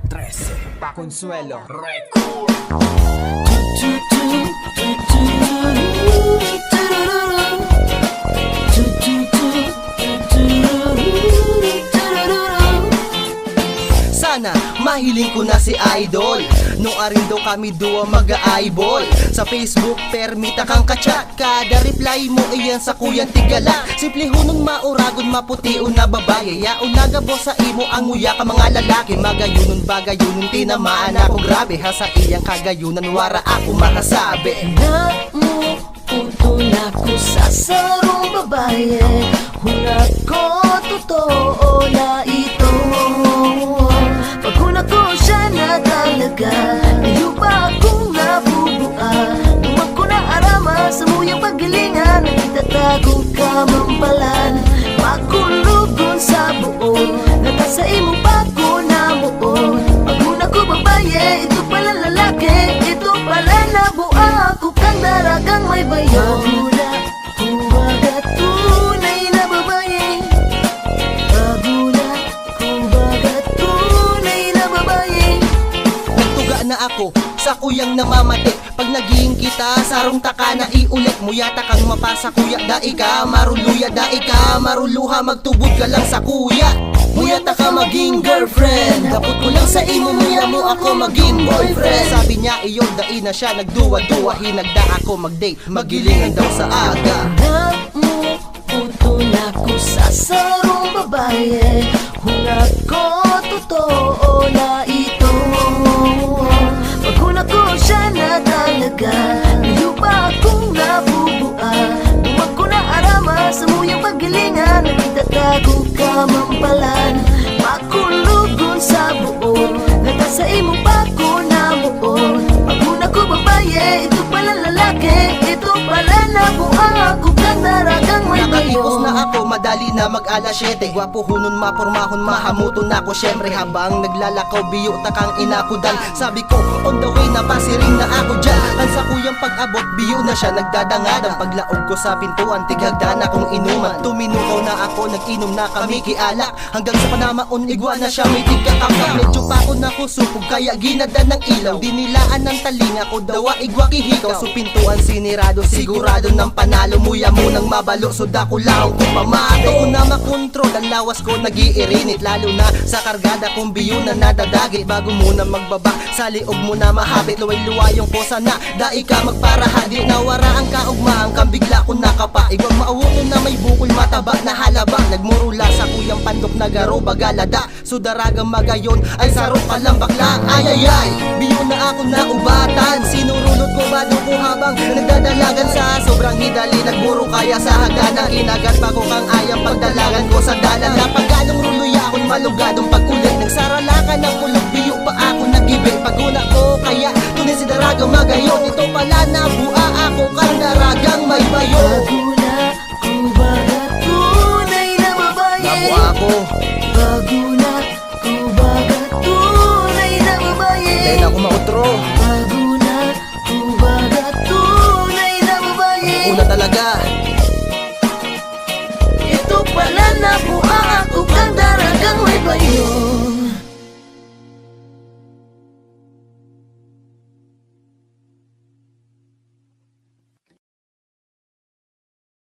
13 Consuelo Sana mahiling ko na si Idol. Nung arin daw kami duwa mag-eyeball sa Facebook, permita kang kachat. Kada reply mo iyan sa kuyang tigala. Simple hunong mauragon mapution na babae. Yaon nagabo sa imo ang nguya ka mga lalaki. Magayunon bagayunon tinamaan ako grabe. Ha sa iyang kagayunan wara ako makasabi. Anak mo, puto na ko sa sarong babae. Hunat ko, totoo na ito. Pagkuna ko siya na talaga, ngayon pa akong nabubua. Lumag ko na arama sa muyang paggilingan, nagtatago ka mampalan. Magkulugon sa buo, natasa imo pa ko na muon. Pagkuna ko babae, ito pala lalaki, ito pala nabua. Ako kang daragang may bayo. Magula, kumbaga tunay na babae. Magula, kumbaga tunay na babae. Nagtuga na ako sa kuyang namamati. Pag naging kita, sarong taka na iulit mo yata kang mapasa kuya. Dai ka maruluya, dai ka maruluha, magtubod ka lang sa kuya. Muyata ka maging girlfriend, dapat ko lang sa imo, muya mo ako maging boyfriend. Sabi niya iyon, dai na siya nagduwa-duwa, hinagda ako mag-date, magilingan daw sa aga. Anak mo, puto na ko sa sarong babae. Hunat ko, totoo na ito. Pagkuna ko siya na talaga, ngayon pa akong nabubua. Lumag ko na arama sa muyang paggilingan, nagtatago ka mampalan. Makulugon sa buo, natasa imo pa ko na muon. Pagkuna ko babae, ito pala lalaki, ito pala nabua. Ako kang daragang may Nakaipos bayo. na ako, madali na mag-alas 7. Gwapo hunon, mapormahon, mahamuton na ako. Syempre habang naglalakaw, biyo takang inakudan. Sabi ko, on the way na pasiring na ako dyan. Ang sa kuyang pag-abot, biyo na siya nagdadangadan. Paglaog ko sa pintuan, tighagda na kong inuman. Tuminukaw na ako, nag-inom na kami kialak. Hanggang sa panamaon, igwa na siya, may tigkakakak. Medyo pa ako nakusupog, kaya ginadan ng ilaw. Dinilaan ng talinga ko, dawa igwa kihikaw. So pintuan sinirado, sigurado ng panalo. Muya mo nang mabalo, so dako lang kung pamato ko na makontrol, ang lawas ko nag-iirinit. Lalo na sa kargada kong biyo na nadadagit. Bago muna magbaba, sa liog mo na mahapit. Luway-luwayong ko sana, dai ka magparahadi. Nawara ang kaugmaang kang bigla ko nakapa. Igwag mauto na may bukol mataba na halaba. Nagmurula sa kuyang pandok na garo bagalada. So daragang magayon ay saro ka lang bakla. Ay, biyo na ako na ubatan. Sinurulot ko ba ko habang nagdadalagan sa sobrang hidali. Nagburo kaya sa hagdanan, kinagat pa ko kang ayang pag